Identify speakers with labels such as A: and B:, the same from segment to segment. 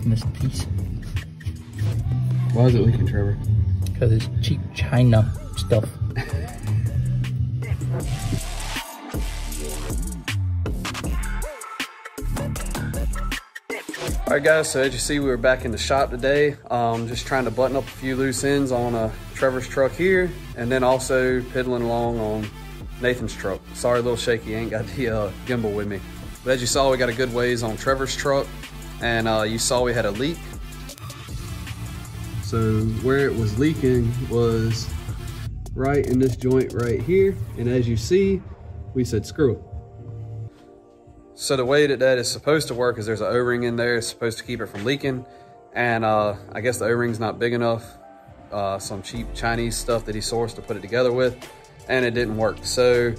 A: leaking this piece.
B: Why is it leaking, Trevor?
A: Because it's cheap China stuff.
B: Alright guys, so as you see, we were back in the shop today, just trying to button up a few loose ends on Trevor's truck here, and then also piddling along on Nathan's truck. Sorry, a little shaky, ain't got the gimbal with me. But as you saw, we got a good ways on Trevor's truck, and you saw we had a leak. So where it was leaking was right in this joint right here, and as you see, we said screw it. So the way that is supposed to work is there's an O-ring in there. It's supposed to keep it from leaking. And I guess the O-ring's not big enough. Some cheap Chinese stuff that he sourced to put it together with, and it didn't work. So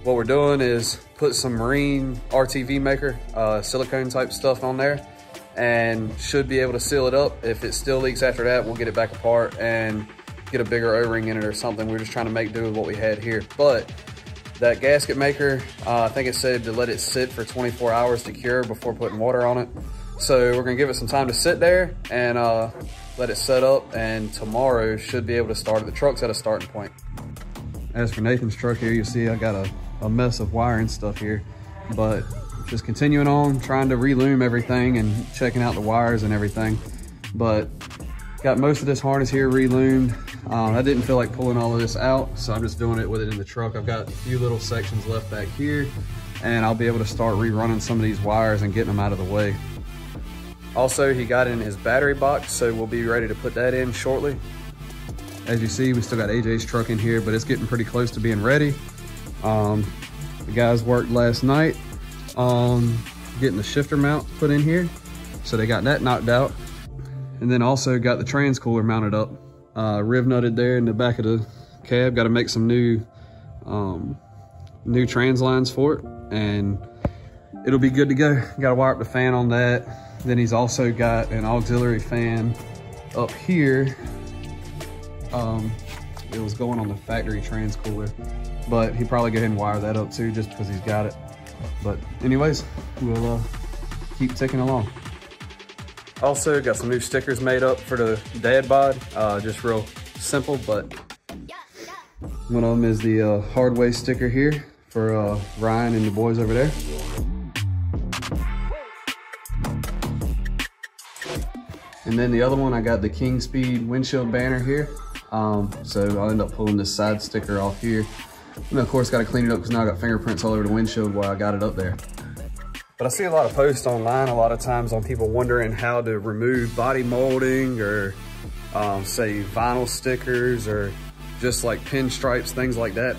B: what we're doing is put some marine RTV maker, silicone type stuff on there, and should be able to seal it up. If it still leaks after that, we'll get it back apart and get a bigger O-ring in it or something. We're just trying to make do with what we had here. But that gasket maker, I think it said to let it sit for 24 hours to cure before putting water on it. So we're gonna give it some time to sit there and let it set up, and tomorrow should be able to start it. The truck's at a starting point. As for Nathan's truck here, you see I got a mess of wiring stuff here, but just continuing on, trying to relume everything and checking out the wires and everything. But got most of this harness here reloomed. I didn't feel like pulling all of this out, so I'm just doing it with it in the truck. I've got a few little sections left back here, and I'll be able to start rerunning some of these wires and getting them out of the way. Also, he got in his battery box, so we'll be ready to put that in shortly. As you see, we still got AJ's truck in here, but it's getting pretty close to being ready. The guys worked last night on getting the shifter mount put in here, so they got that knocked out. And then also got the trans cooler mounted up. Riv nutted there in the back of the cab. Got to make some new trans lines for it, and it'll be good to go. Got to wire up the fan on that. Then he's also got an auxiliary fan up here. It was going on the factory trans cooler, but he probably go ahead and wire that up too, just because he's got it. But anyways, we'll keep ticking along. Also got some new stickers made up for the dad bod, just real simple, but one of them is the Hardway sticker here for Ryan and the boys over there. And then the other one, I got the Kingspeed windshield banner here. So I'll end up pulling this side sticker off here. And of course, got to clean it up because now I got fingerprints all over the windshield while I got it up there. But I see a lot of posts online a lot of times on people wondering how to remove body molding or say vinyl stickers or just like pinstripes, things like that.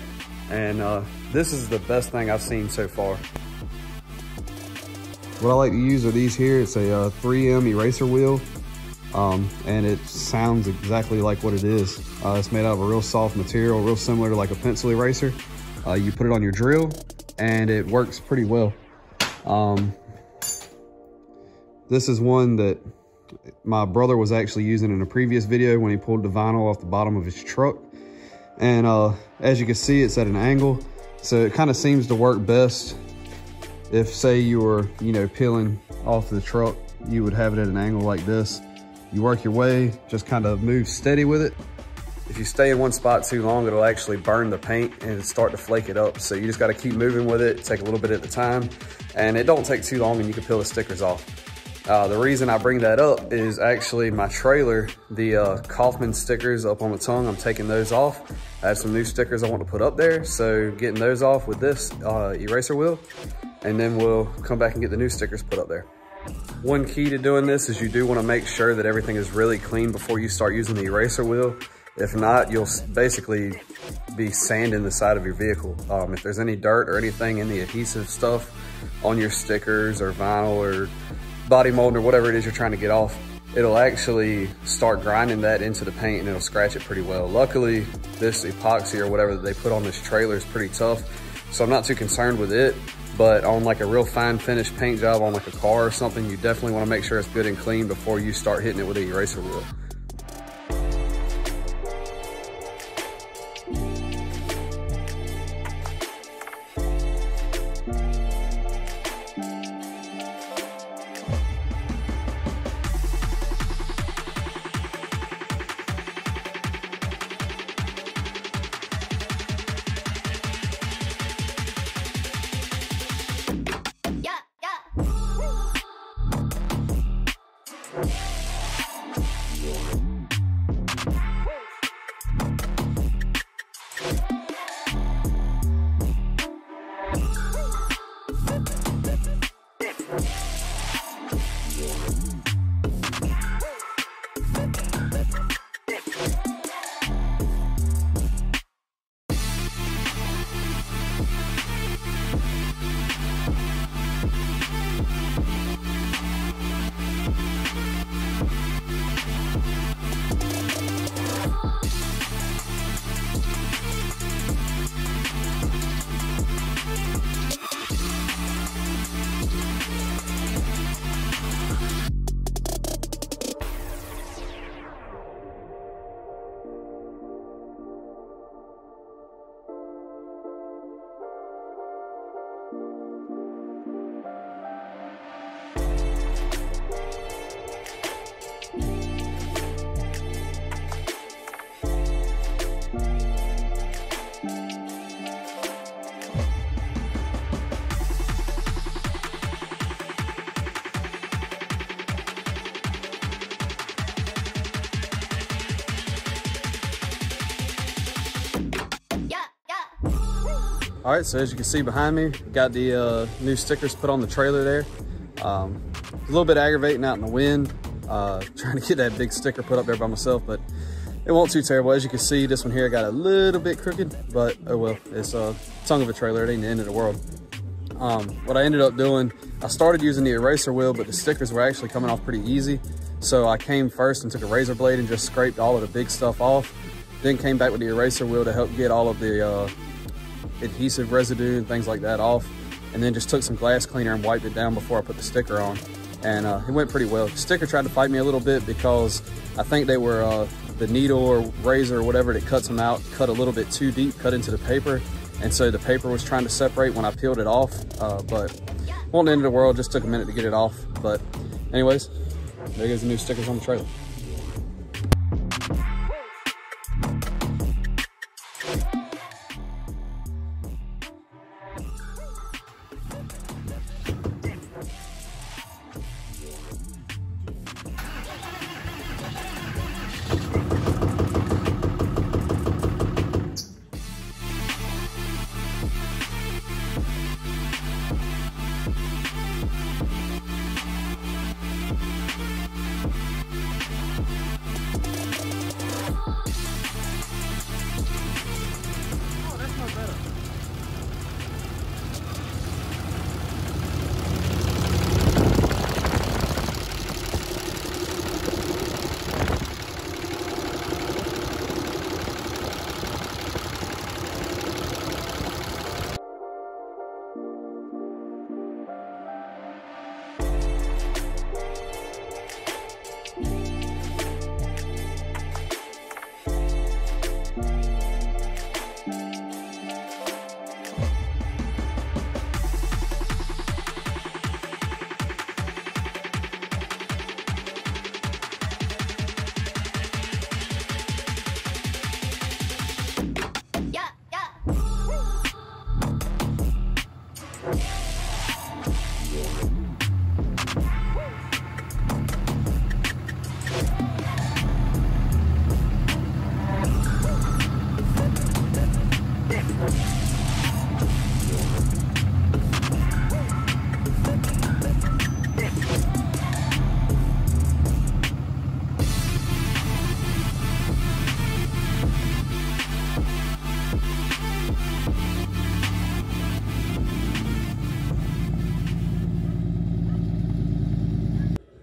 B: And this is the best thing I've seen so far. What I like to use are these here. It's a 3M eraser wheel, and it sounds exactly like what it is. It's made out of a real soft material, real similar to like a pencil eraser. You put it on your drill and it works pretty well. This is one that my brother was actually using in a previous video when he pulled the vinyl off the bottom of his truck. And as you can see, it's at an angle. So it kind of seems to work best if, say, you were, peeling off the truck, you would have it at an angle like this. You work your way, just kind of move steady with it. If you stay in one spot too long, it'll actually burn the paint and start to flake it up. So you just got to keep moving with it, take a little bit at a time, and it don't take too long and you can peel the stickers off. The reason I bring that up is actually my trailer, the Kaufman stickers up on the tongue, I'm taking those off. I have some new stickers I want to put up there, so getting those off with this eraser wheel, and then we'll come back and get the new stickers put up there. One key to doing this is you do want to make sure that everything is really clean before you start using the eraser wheel. If not, you'll basically be sanding the side of your vehicle. If there's any dirt or anything in the adhesive stuff on your stickers or vinyl or body mold or whatever it is you're trying to get off, it'll actually start grinding that into the paint and it'll scratch it pretty well. Luckily, this epoxy or whatever that they put on this trailer is pretty tough, so I'm not too concerned with it. But on like a real fine finished paint job on like a car or something, you definitely want to make sure it's good and clean before you start hitting it with an eraser wheel. All right, so as you can see behind me, got the new stickers put on the trailer there. A little bit aggravating out in the wind, trying to get that big sticker put up there by myself, but it won't too terrible. As you can see, this one here got a little bit crooked, but oh well, it's a tongue of a trailer. It ain't the end of the world. What I ended up doing, I started using the eraser wheel, but the stickers were actually coming off pretty easy. So I came first and took a razor blade and just scraped all of the big stuff off. Then came back with the eraser wheel to help get all of the adhesive residue and things like that off. And then just took some glass cleaner and wiped it down before I put the sticker on. And it went pretty well. The sticker tried to fight me a little bit because I think they were, the needle or razor or whatever that cuts them out cut a little bit too deep, cut into the paper. And so the paper was trying to separate when I peeled it off, but won't the end of the world, just took a minute to get it off. But anyways, there goes the new stickers on the trailer.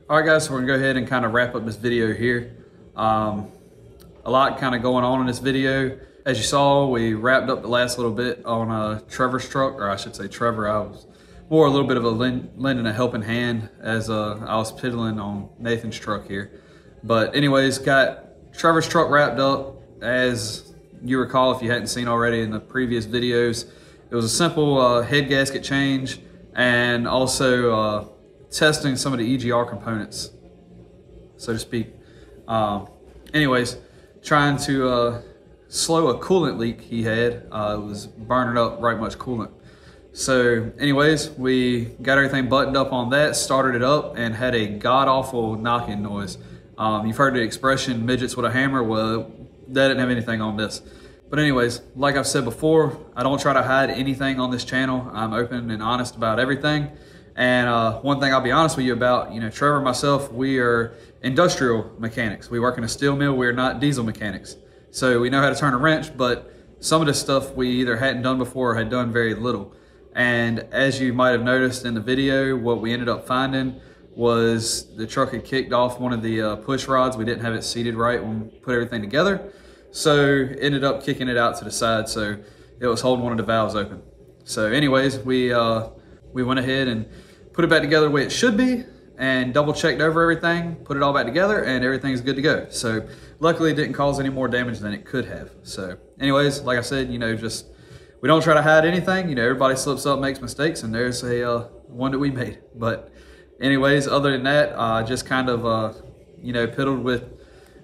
B: All right guys, so we're gonna go ahead and kind of wrap up this video here. A lot kind of going on in this video. As you saw, we wrapped up the last little bit on Trevor's truck, or I should say Trevor. I was more a little bit of a lending a helping hand as I was piddling on Nathan's truck here. But anyways, got Trevor's truck wrapped up. As you recall, if you hadn't seen already in the previous videos, it was a simple head gasket change and also testing some of the EGR components, so to speak. Anyways, trying to slow a coolant leak he had. It was burning up right much coolant. So anyways, we got everything buttoned up on that, started it up, and had a god-awful knocking noise. You've heard the expression, midgets with a hammer. Well, that didn't have anything on this. But anyways, like I've said before, I don't try to hide anything on this channel. I'm open and honest about everything. And one thing I'll be honest with you about, Trevor and myself, we are industrial mechanics. We work in a steel mill. We're not diesel mechanics. So we know how to turn a wrench, but some of this stuff we either hadn't done before or had done very little. And as you might have noticed in the video, what we ended up finding was the truck had kicked off one of the push rods. We didn't have it seated right when we put everything together. So ended up kicking it out to the side. So it was holding one of the valves open. So anyways, we went ahead and put it back together the way it should be and double checked over everything, put it all back together, and everything's good to go. So luckily it didn't cause any more damage than it could have. So anyways, like I said, just, we don't try to hide anything. Everybody slips up, makes mistakes, and there's a one that we made. But anyways, other than that, just kind of, piddled with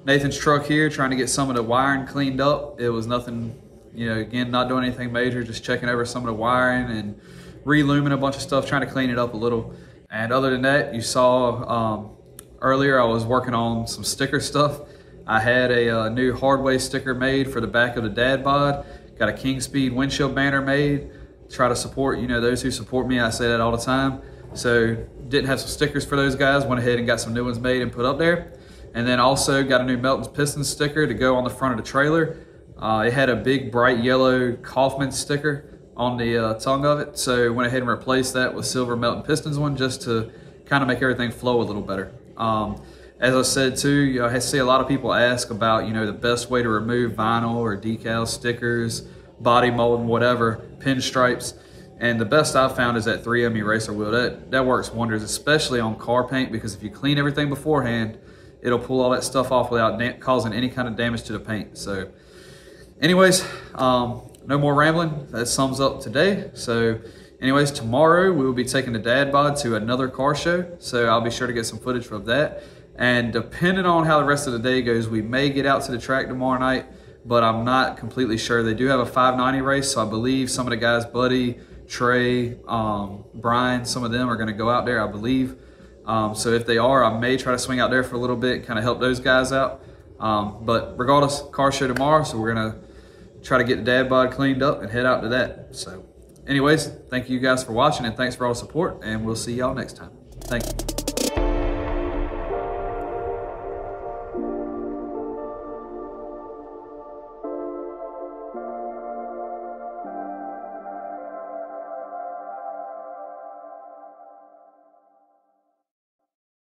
B: Nathan's truck here, trying to get some of the wiring cleaned up. It was nothing, again, not doing anything major, just checking over some of the wiring and re-luming a bunch of stuff, trying to clean it up a little. And other than that, you saw earlier I was working on some sticker stuff. I had a new Hardway sticker made for the back of the dad bod. Got a Kingspeed windshield banner made. try to support, you know, those who support me. I say that all the time. So didn't have some stickers for those guys, went ahead and got some new ones made and put up there. And then also got a new Melton's Piston sticker to go on the front of the trailer. It had a big bright yellow Kaufman sticker on the tongue of it. So went ahead and replaced that with silver Melton Pistons one, just to kind of make everything flow a little better. As I said too, you know, I see a lot of people ask about, you know, the best way to remove vinyl or decals, stickers, body mold, and whatever, pinstripes. And the best I've found is that 3M eraser wheel. That works wonders, especially on car paint, because if you clean everything beforehand, it'll pull all that stuff off without causing any kind of damage to the paint. So anyways, no more rambling. That sums up today. So anyways, tomorrow we will be taking the dad bod to another car show. So I'll be sure to get some footage of that. And depending on how the rest of the day goes, we may get out to the track tomorrow night, but I'm not completely sure. They do have a 590 race, so I believe some of the guys, Buddy, Trey, Brian, some of them are gonna go out there, I believe. So if they are, I may try to swing out there for a little bit, kind of help those guys out. But regardless, car show tomorrow, so we're gonna try to get the dad bod cleaned up and head out to that. So anyways, thank you guys for watching, and thanks for all the support, and we'll see y'all next time. Thank you.